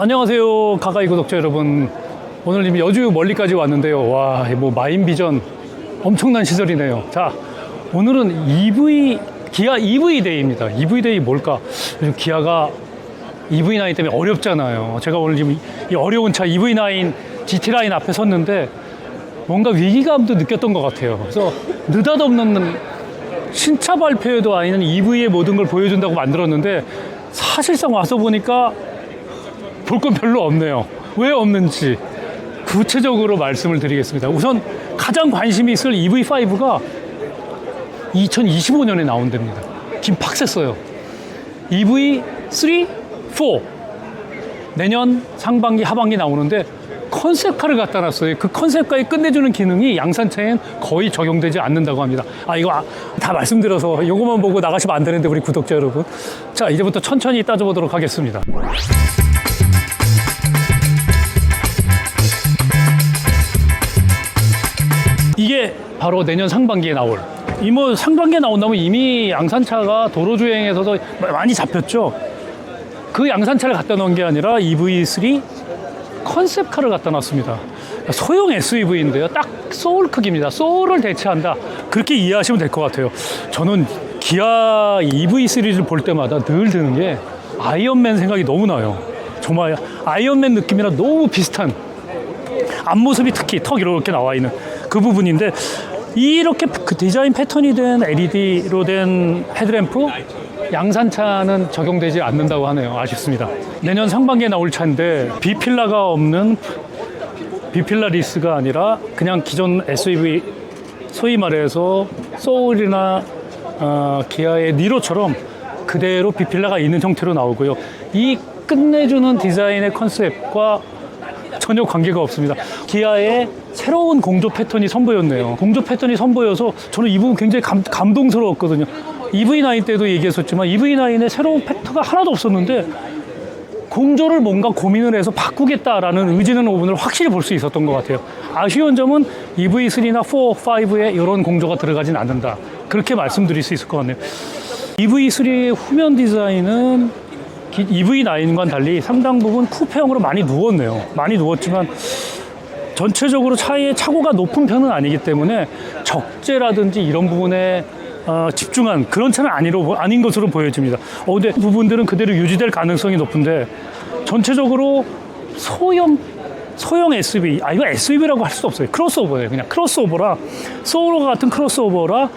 안녕하세요, 가가이 구독자 여러분. 오늘 지금 여주 멀리까지 왔는데요. 와, 뭐 마인비전 엄청난 시설이네요. 자, 오늘은 기아 EV 데이입니다. EV 데이 뭘까? 요즘 기아가 EV9 때문에 어렵잖아요. 제가 오늘 지금 이 어려운 차 EV9 GT 라인 앞에 섰는데 뭔가 위기감도 느꼈던 것 같아요. 그래서 느닷없는 신차 발표회도 아닌 EV의 모든 걸 보여준다고 만들었는데 사실상 와서 보니까 볼 건 별로 없네요. 왜 없는지 구체적으로 말씀을 드리겠습니다. 우선 가장 관심이 있을 EV5가 2025년에 나온답니다. 김팍 셌어요. EV3, 4 내년 상반기 하반기 나오는데 컨셉카를 갖다 놨어요. 그 컨셉카에 끝내주는 기능이 양산차엔 거의 적용되지 않는다고 합니다. 이거 다 말씀드려서 이거만 보고 나가시면 안 되는데, 우리 구독자 여러분. 자, 이제부터 천천히 따져보도록 하겠습니다. 이게 바로 내년 상반기에 나올, 상반기에 나온다면 이미 양산차가 도로주행에서도 많이 잡혔죠. 그 양산차를 갖다 놓은 게 아니라 EV3 컨셉카를 갖다 놨습니다. 소형 SUV인데요. 딱 소울 크기입니다. 소울을 대체한다, 그렇게 이해하시면 될 것 같아요. 저는 기아 EV 시리즈를 볼 때마다 늘 드는 게 아이언맨 생각이 너무 나요. 정말 아이언맨 느낌이랑 너무 비슷한 앞모습이, 특히 턱 이렇게 나와 있는 그 부분인데, 이렇게 그 디자인 패턴이 된 LED로 된 헤드램프, 양산차는 적용되지 않는다고 하네요. 아쉽습니다. 내년 상반기에 나올 차인데 B필라가 없는 B필라 리스가 아니라 그냥 기존 SUV, 소위 말해서 소울이나 기아의 니로처럼 그대로 B필라가 있는 형태로 나오고요. 이 끝내주는 디자인의 컨셉과 전혀 관계가 없습니다. 기아의 새로운 공조 패턴이 선보였네요. 공조 패턴이 선보여서 저는 이 부분 굉장히 감동스러웠거든요. EV9 때도 얘기했었지만 EV9에 새로운 패턴가 하나도 없었는데 공조를 뭔가 고민을 해서 바꾸겠다라는 의지는 오븐을 확실히 볼 수 있었던 것 같아요. 아쉬운 점은 EV3나 4, 5에 이런 공조가 들어가진 않는다, 그렇게 말씀드릴 수 있을 것 같네요. EV3의 후면 디자인은 EV9과는 달리 상당 부분 쿠페형으로 많이 누웠네요. 많이 누웠지만 전체적으로 차의 차고가 높은 편은 아니기 때문에 적재라든지 이런 부분에 집중한 그런 차는 아닌 것으로 보여집니다. 근데 부분들은 그대로 유지될 가능성이 높은데, 전체적으로 소형 SUV, 이거 SUV라고 할 수 없어요. 크로스오버예요. 그냥 크로스오버라, 소울과 같은 크로스오버라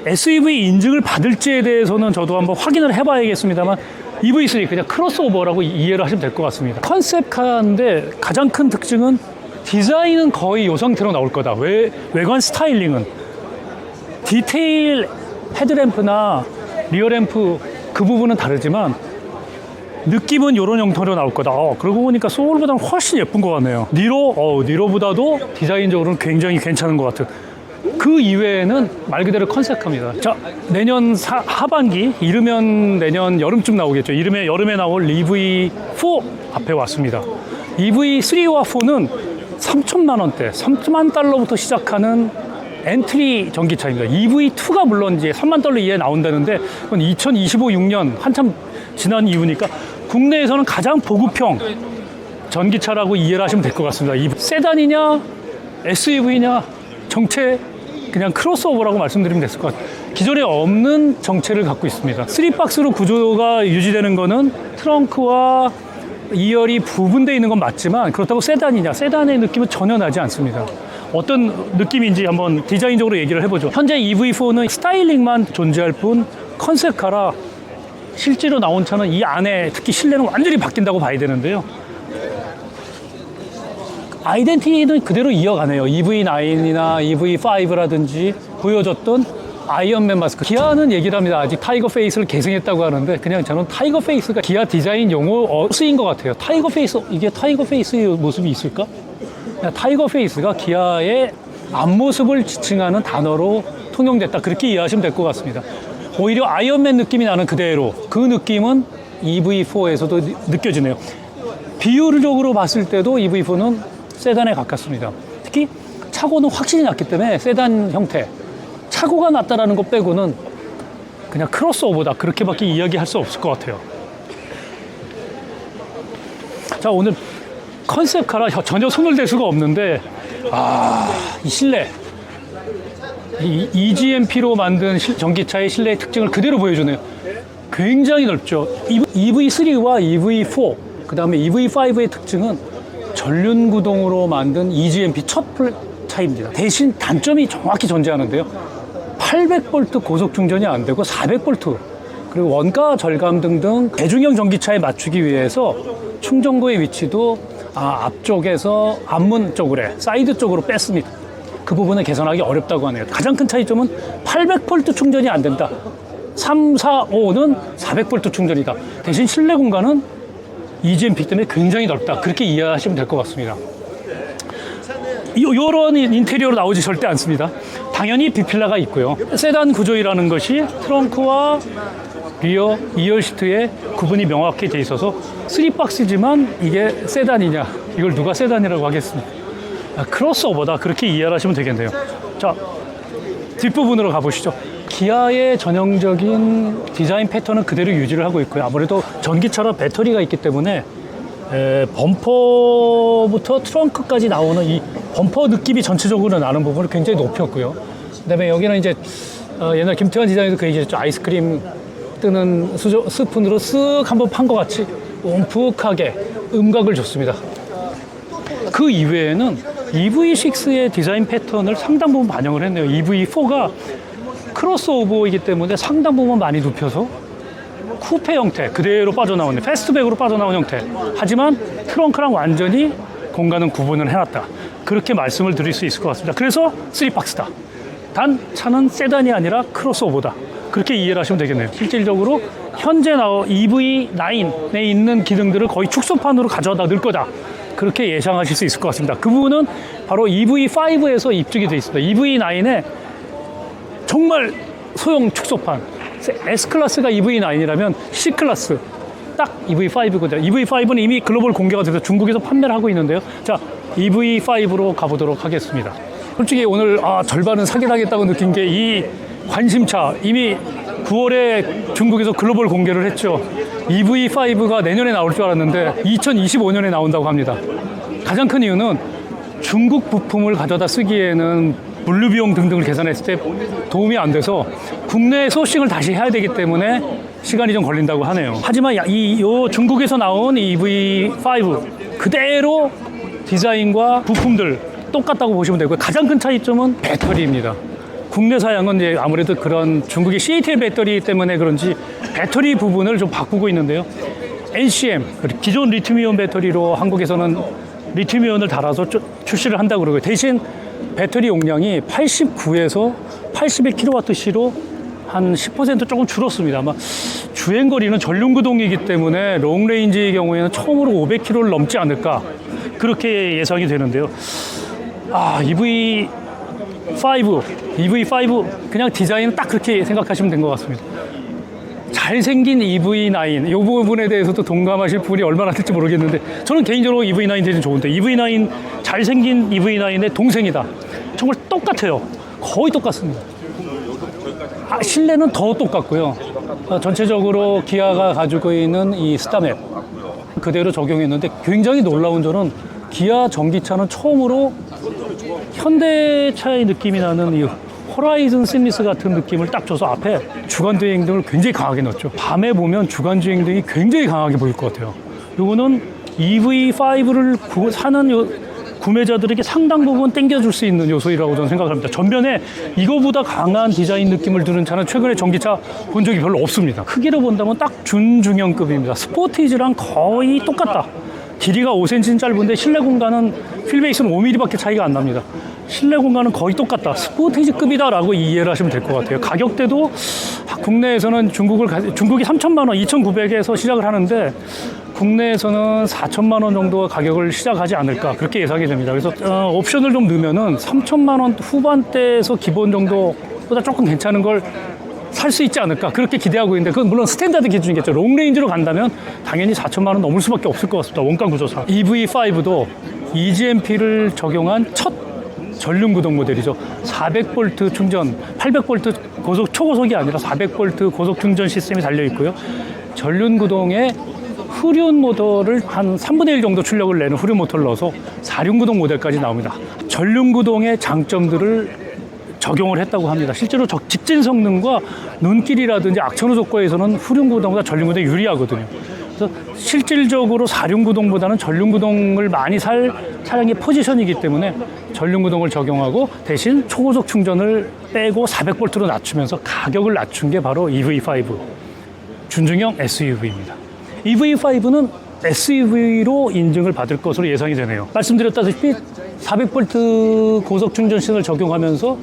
SUV 인증을 받을지에 대해서는 저도 한번 확인을 해봐야겠습니다만, EV3 그냥 크로스오버라고 이해를 하시면 될 것 같습니다. 컨셉카인데 가장 큰 특징은 디자인은 거의 이 상태로 나올 거다. 외관 스타일링은 디테일 헤드램프나 리어램프 그 부분은 다르지만 느낌은 이런 형태로 나올 거다. 그러고 보니까 소울보다는 훨씬 예쁜 것 같네요. 니로보다도 디자인적으로는 굉장히 괜찮은 것 같은. 그 이외에는 말 그대로 컨셉카입니다. 자, 내년 하반기, 이르면 내년 여름쯤 나오겠죠. 이르면 여름에 나올 EV4 앞에 왔습니다. EV3와 4는 3천만 원대, 3만 달러부터 시작하는 엔트리 전기차입니다. EV2가 물론 이제 3만 달러 이하에 나온다는데, 그건 2025, 6년 한참 지난 이후니까 국내에서는 가장 보급형 전기차라고 이해를 하시면 될 것 같습니다. 세단이냐 SUV냐 정체 그냥 크로스오버라고 말씀드리면 됐을 것 같아요. 기존에 없는 정체를 갖고 있습니다. 3박스로 구조가 유지되는 거는 트렁크와 2열이 부분되어 있는 건 맞지만, 그렇다고 세단의 느낌은 전혀 나지 않습니다. 어떤 느낌인지 한번 디자인적으로 얘기를 해보죠. 현재 EV4는 스타일링만 존재할 뿐 컨셉카라 실제로 나온 차는 이 안에, 특히 실내는 완전히 바뀐다고 봐야 되는데요. 아이덴티티는 그대로 이어가네요. EV9이나 EV5라든지 보여줬던 아이언맨 마스크. 기아는 얘기를 합니다. 아직 타이거 페이스를 계승했다고 하는데, 그냥 저는 타이거 페이스가 기아 디자인 용어 쓰인 것 같아요. 타이거 페이스, 이게 타이거 페이스의 모습이 있을까? 타이거 페이스가 기아의 앞모습을 지칭하는 단어로 통용됐다, 그렇게 이해하시면 될 것 같습니다. 오히려 아이언맨 느낌이 나는 그대로, 그 느낌은 EV4에서도 느껴지네요. 비율적으로 봤을 때도 EV4는 세단에 가깝습니다. 특히 차고는 확실히 낮기 때문에 세단 형태, 차고가 낮다라는 것 빼고는 그냥 크로스오버다, 그렇게밖에 이야기할 수 없을 것 같아요. 자, 오늘 컨셉카라 전혀 손을 댈 수가 없는데, 이 실내. 이 EGMP로 만든 전기차의 실내의 특징을 그대로 보여주네요. 굉장히 넓죠. EV3와 EV4, 그 다음에 EV5의 특징은 전륜구동으로 만든 EGMP 첫 차입니다. 대신 단점이 정확히 존재하는데요. 800V 고속 충전이 안 되고 400V, 그리고 원가 절감 등등 대중형 전기차에 맞추기 위해서 충전구의 위치도 앞쪽에서 앞문 쪽으로, 사이드 쪽으로 뺐습니다. 그 부분을 개선하기 어렵다고 하네요. 가장 큰 차이점은 800V 충전이 안 된다. 3, 4, 5는 400V 충전이다. 대신 실내 공간은 EGMP 때문에 굉장히 넓다. 그렇게 이해하시면 될 것 같습니다. 이런 인테리어로 나오지 절대 않습니다. 당연히 B필라가 있고요. 세단 구조이라는 것이 트렁크와 리어 2열 시트에 구분이 명확히 돼 있어서 3박스지만 이게 세단이냐, 이걸 누가 세단이라고 하겠습니까? 크로스오버다, 그렇게 이해를 하시면 되겠네요. 자, 뒷부분으로 가보시죠. 기아의 전형적인 디자인 패턴은 그대로 유지를 하고 있고요. 아무래도 전기차라 배터리가 있기 때문에 범퍼부터 트렁크까지 나오는 이 범퍼 느낌이 전체적으로 나는 부분을 굉장히 높였고요. 그 다음에 여기는 이제 옛날 김태환 디자인에서 그 얘기했죠. 아이스크림 뜨는 스푼으로 쓱 한번 판 것 같이 움푹하게 음각을 줬습니다. 그 이외에는 EV6의 디자인 패턴을 상당 부분 반영을 했네요. EV4가 크로스오버이기 때문에 상당 부분 많이 눕혀서 쿠페 형태 그대로 빠져나오는, 패스트백으로 빠져나온 형태. 하지만 트렁크랑 완전히 공간은 구분을 해놨다. 그렇게 말씀을 드릴 수 있을 것 같습니다. 그래서 3박스다. 단 차는 세단이 아니라 크로스오버다. 그렇게 이해를 하시면 되겠네요. 실질적으로 현재 EV9에 있는 기능들을 거의 축소판으로 가져다 넣을 거다. 그렇게 예상하실 수 있을 것 같습니다. 그 부분은 바로 EV5에서 입증이 되어 있습니다. EV9에 정말 소형 축소판, S클래스가 EV9이라면 C클래스 딱 EV5거든요. EV5는 이미 글로벌 공개가 돼서 중국에서 판매를 하고 있는데요. 자, EV5로 가보도록 하겠습니다. 솔직히 오늘 절반은 사기당했다고 느낀 게 이 관심차, 이미 9월에 중국에서 글로벌 공개를 했죠. EV5가 내년에 나올 줄 알았는데 2025년에 나온다고 합니다. 가장 큰 이유는 중국 부품을 가져다 쓰기에는 물류 비용 등등을 계산했을 때 도움이 안 돼서 국내 소싱을 다시 해야 되기 때문에 시간이 좀 걸린다고 하네요. 하지만 요 중국에서 나온 EV5 그대로 디자인과 부품들 똑같다고 보시면 되고요. 가장 큰 차이점은 배터리입니다. 국내 사양은 이제 아무래도 그런 중국의 CATL 배터리 때문에 그런지 배터리 부분을 좀 바꾸고 있는데요. NCM, 기존 리튬이온 배터리로 한국에서는 리튬이온을 달아서 출시를 한다고 그러고요. 대신 배터리 용량이 89에서 81kWh로 한 10% 조금 줄었습니다. 아마 주행거리는 전륜구동이기 때문에 롱레인지의 경우에는 처음으로 500km를 넘지 않을까 그렇게 예상이 되는데요. EV5 그냥 디자인은 딱 그렇게 생각하시면 된 것 같습니다. 잘생긴 EV9 이 부분에 대해서도 동감하실 분이 얼마나 될지 모르겠는데 저는 개인적으로 EV9 대신 좋은데 EV9 잘생긴 EV9의 동생이다. 정말 똑같아요. 거의 똑같습니다. 실내는 더 똑같고요. 전체적으로 기아가 가지고 있는 이 스타맵 그대로 적용했는데 굉장히 놀라운 점은 기아 전기차는 처음으로 현대차의 느낌이 나는 이 호라이즌 시리즈 같은 느낌을 딱 줘서 앞에 주간주행 등을 굉장히 강하게 넣었죠. 밤에 보면 주간주행 등이 굉장히 강하게 보일 것 같아요. 이거는 EV5를 사는 구매자들에게 상당 부분 땡겨줄 수 있는 요소라고 저는 생각합니다. 전면에 이거보다 강한 디자인 느낌을 주는 차는 최근에 전기차 본 적이 별로 없습니다. 크기로 본다면 딱 준중형급입니다. 스포티지랑 거의 똑같다. 길이가 5cm는 짧은데 실내 공간은 휠베이스는 5mm밖에 차이가 안 납니다. 실내 공간은 거의 똑같다. 스포티지급이다라고 이해를 하시면 될 것 같아요. 가격대도 국내에서는 중국이 3천만 원, 2,900에서 시작을 하는데 국내에서는 4천만 원 정도 가격을 시작하지 않을까 그렇게 예상이 됩니다. 그래서 옵션을 좀 넣으면은 3천만 원 후반대에서 기본 정도보다 조금 괜찮은 걸 살 수 있지 않을까 그렇게 기대하고 있는데 그건 물론 스탠다드 기준이겠죠. 롱레인지로 간다면 당연히 4천만 원 넘을 수밖에 없을 것 같습니다. 원가 구조상. EV5도 EGMP를 적용한 첫 전륜구동 모델이죠. 400V 충전, 800V 초고속이 아니라 400V 고속 충전 시스템이 달려 있고요. 전륜구동의 후륜 모터를 한 3분의 1 정도 출력을 내는 후륜 모터를 넣어서 4륜구동 모델까지 나옵니다. 전륜구동의 장점들을 적용을 했다고 합니다. 실제로 직진 성능과 눈길이라든지 악천후 조건에서는 후륜구동보다 전륜구동이 유리하거든요. 그래서 실질적으로 4륜구동보다는 전륜구동을 많이 살 차량의 포지션이기 때문에 전륜구동을 적용하고 대신 초고속 충전을 빼고 400V로 낮추면서 가격을 낮춘 게 바로 EV5 준중형 SUV입니다. EV5는 SUV로 인증을 받을 것으로 예상이 되네요. 말씀드렸다시피 400V 고속 충전신을 적용하면서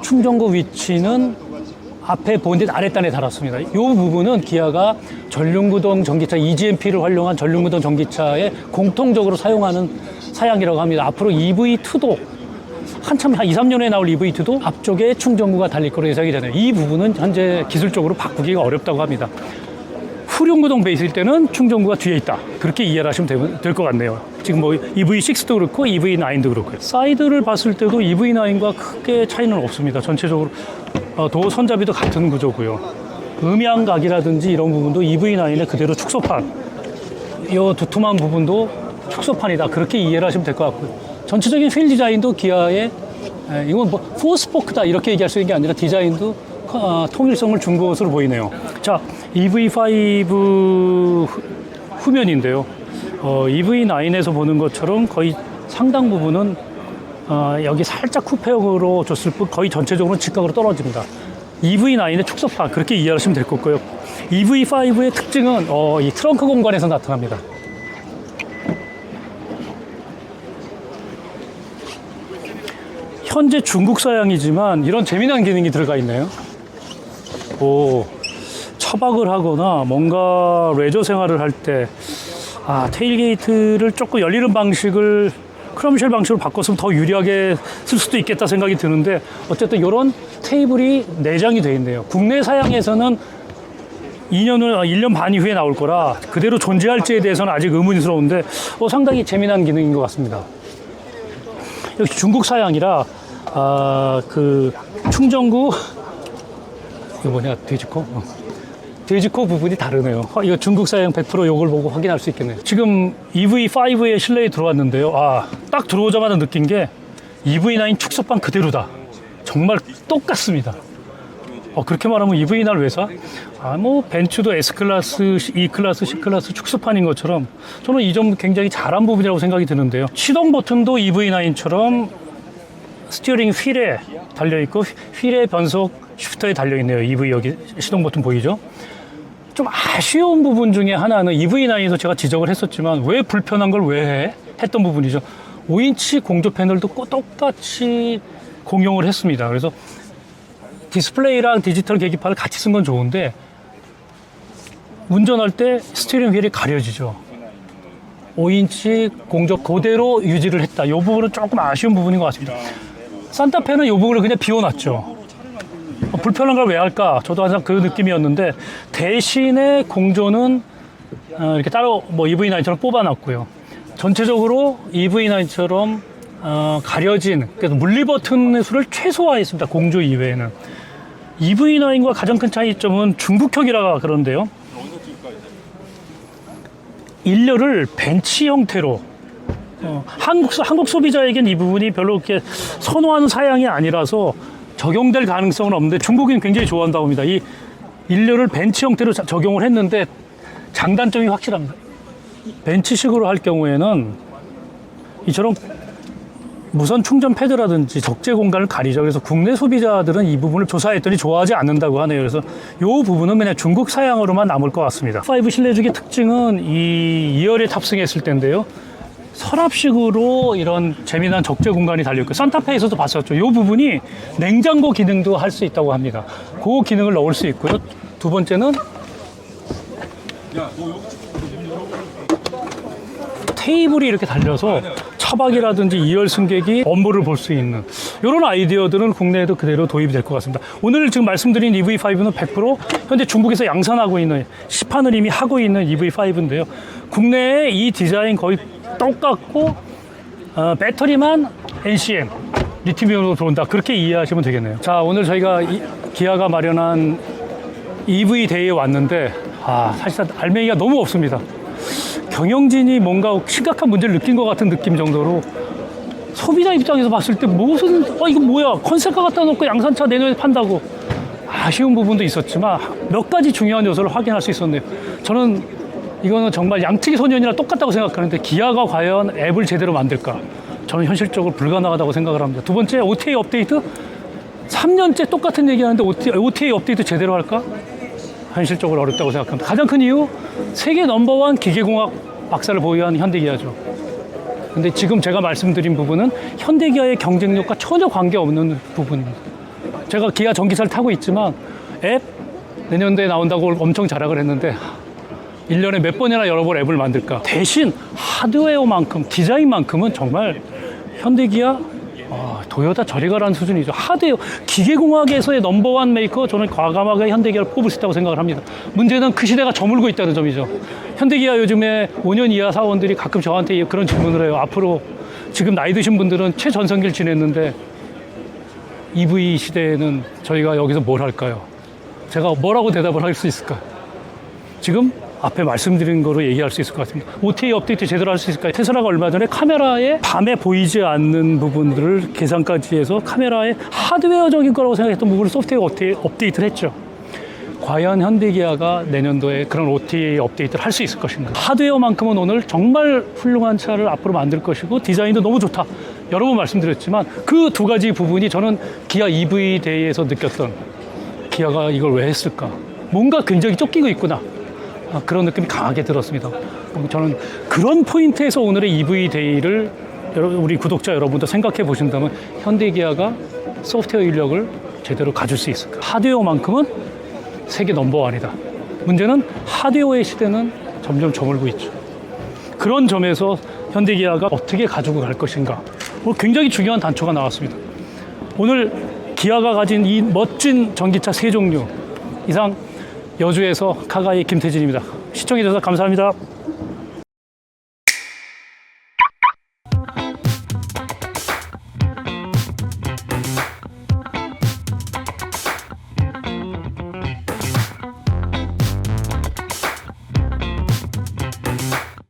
충전구 위치는 앞에 본닛 아랫단에 달았습니다. 이 부분은 기아가 전륜구동 전기차 EGMP를 활용한 전륜구동 전기차에 공통적으로 사용하는 사양이라고 합니다. 앞으로 EV2도 한참 한 2, 3년 후에 나올 EV2도 앞쪽에 충전구가 달릴 거로 예상이 되네요. 이 부분은 현재 기술적으로 바꾸기가 어렵다고 합니다. 후륜구동 베이스일 때는 충전구가 뒤에 있다. 그렇게 이해를 하시면 될 것 같네요. 지금 뭐 EV6도 그렇고 EV9도 그렇고요. 사이드를 봤을 때도 EV9과 크게 차이는 없습니다. 전체적으로 도어 손잡이도 같은 구조고요. 음향각이라든지 이런 부분도 EV9의 그대로 축소판, 이 두툼한 부분도 축소판이다. 그렇게 이해를 하시면 될 것 같고요. 전체적인 휠 디자인도 기아의 이건 뭐 포스포크다 이렇게 얘기할 수 있는 게 아니라 디자인도 통일성을 준 것으로 보이네요. 자, EV5 후면인데요. EV9에서 보는 것처럼 거의 상당 부분은 여기 살짝 쿠페형으로 줬을 뿐 거의 전체적으로 직각으로 떨어집니다. EV9의 축소판 그렇게 이해하시면 될 것 같고요. EV5의 특징은 이 트렁크 공간에서 나타납니다. 현재 중국 사양이지만 이런 재미난 기능이 들어가 있네요. 차박을 하거나 뭔가 레저 생활을 할 때 테일게이트를 조금 열리는 방식을 크럼쉘 방식으로 바꿨으면 더 유리하게 쓸 수도 있겠다 생각이 드는데 어쨌든 이런 테이블이 내장이 되어 있네요. 국내 사양에서는 1년 반 이후에 나올 거라 그대로 존재할지에 대해서는 아직 의문스러운데 상당히 재미난 기능인 것 같습니다. 역시 중국 사양이라 그 충전구 이거 뭐냐 돼지코 부분이 다르네요. 이거 중국 사양 100% 요걸 보고 확인할 수 있겠네요. 지금 EV5의 실내에 들어왔는데요. 딱 들어오자마자 느낀 게 EV9 축소판 그대로다. 정말 똑같습니다. 그렇게 말하면 EV9 왜 사? 벤츠도 S클래스, E클래스, C클래스 축소판인 것처럼 저는 이 점 굉장히 잘한 부분이라고 생각이 드는데요. 시동 버튼도 EV9처럼 스티어링 휠에 달려있고 휠의 변속 쉬프터에 달려있네요. EV 여기 시동 버튼 보이죠? 좀 아쉬운 부분 중에 하나는 EV9에서 제가 지적을 했었지만 왜 불편한 걸 왜 해? 했던 부분이죠. 5인치 공조 패널도 똑같이 공용을 했습니다. 그래서 디스플레이랑 디지털 계기판을 같이 쓴 건 좋은데 운전할 때 스티어링 휠이 가려지죠. 5인치 공조 그대로 유지를 했다. 이 부분은 조금 아쉬운 부분인 것 같습니다. 산타페는 이 부분을 그냥 비워놨죠. 불편한 걸 왜 할까? 저도 항상 그 느낌이었는데 대신에 공조는 이렇게 따로 EV9처럼 뽑아놨고요. 전체적으로 EV9처럼 가려진 그래서 물리 버튼의 수를 최소화했습니다. 공조 이외에는. EV9과 가장 큰 차이점은 중국형이라 그러는데요. 일렬을 벤치 형태로 한국 소비자에겐 이 부분이 별로 그렇게 선호하는 사양이 아니라서 적용될 가능성은 없는데 중국인 굉장히 좋아한다고 합니다. 이 일렬을 벤치 형태로 적용을 했는데 장단점이 확실합니다. 벤치식으로 할 경우에는 이처럼 무선 충전 패드라든지 적재 공간을 가리죠. 그래서 국내 소비자들은 이 부분을 조사했더니 좋아하지 않는다고 하네요. 그래서 이 부분은 그냥 중국 사양으로만 남을 것 같습니다. 5 실내주기 특징은 이 2열에 탑승했을 때인데요. 서랍식으로 이런 재미난 적재 공간이 달려있고 산타페에서도 봤었죠. 이 부분이 냉장고 기능도 할 수 있다고 합니다. 그 기능을 넣을 수 있고요. 두 번째는 테이블이 이렇게 달려서 차박이라든지 2열 승객이 업무를 볼 수 있는 이런 아이디어들은 국내에도 그대로 도입이 될 것 같습니다. 오늘 지금 말씀드린 EV5는 100% 현재 중국에서 양산하고 있는 시판을 이미 하고 있는 EV5인데요. 국내에 이 디자인 거의 똑같고 배터리만 NCM 리튬이온으로 들어온다. 그렇게 이해하시면 되겠네요. 자, 오늘 저희가 기아가 마련한 EV 데이에 왔는데 사실상 알맹이가 너무 없습니다. 경영진이 뭔가 심각한 문제를 느낀 것 같은 느낌 정도로 소비자 입장에서 봤을 때 무슨 이거 뭐야 컨셉카 갖다 놓고 양산차 내년에 판다고 아쉬운 부분도 있었지만 몇 가지 중요한 요소를 확인할 수 있었네요. 저는 이거는 정말 양치기 소년이랑 똑같다고 생각하는데 기아가 과연 앱을 제대로 만들까? 저는 현실적으로 불가능하다고 생각을 합니다. 두 번째 OTA 업데이트 3년째 똑같은 얘기하는데 OTA 업데이트 제대로 할까? 현실적으로 어렵다고 생각합니다. 가장 큰 이유 세계 넘버원 기계공학 박사를 보유한 현대기아죠. 근데 지금 제가 말씀드린 부분은 현대기아의 경쟁력과 전혀 관계없는 부분입니다. 제가 기아 전기차를 타고 있지만 앱 내년도에 나온다고 엄청 자랑을 했는데 1년에 몇 번이나 여러 번 앱을 만들까. 대신 하드웨어만큼 디자인만큼은 정말 현대기아 도요타 저리 가라는 수준이죠. 하드웨어 기계공학에서의 넘버원 메이커 저는 과감하게 현대기아를 뽑을 수 있다고 생각을 합니다. 문제는 그 시대가 저물고 있다는 점이죠. 현대기아 요즘에 5년 이하 사원들이 가끔 저한테 그런 질문을 해요. 앞으로 지금 나이 드신 분들은 최전성기를 지냈는데 EV 시대에는 저희가 여기서 뭘 할까요? 제가 뭐라고 대답을 할 수 있을까? 지금 앞에 말씀드린 거로 얘기할 수 있을 것 같습니다. OTA 업데이트 제대로 할 수 있을까요? 테슬라가 얼마 전에 카메라에 밤에 보이지 않는 부분들을 계산까지 해서 카메라의 하드웨어적인 거라고 생각했던 부분을 소프트웨어 업데이트를 했죠. 과연 현대기아가 내년도에 그런 OTA 업데이트를 할 수 있을 것인가? 하드웨어만큼은 오늘 정말 훌륭한 차를 앞으로 만들 것이고 디자인도 너무 좋다. 여러 번 말씀드렸지만 그 두 가지 부분이 저는 기아 EV 대회에서 느꼈던 기아가 이걸 왜 했을까? 뭔가 굉장히 쫓기고 있구나. 그런 느낌이 강하게 들었습니다. 저는 그런 포인트에서 오늘의 EV 데이를 우리 구독자 여러분도 생각해 보신다면 현대기아가 소프트웨어 인력을 제대로 가질 수 있을까? 하드웨어만큼은 세계 넘버원이다. 문제는 하드웨어의 시대는 점점 저물고 있죠. 그런 점에서 현대기아가 어떻게 가지고 갈 것인가? 굉장히 중요한 단초가 나왔습니다. 오늘 기아가 가진 이 멋진 전기차 세 종류 이상 여주에서 카가이 김태진입니다. 시청해주셔서 감사합니다.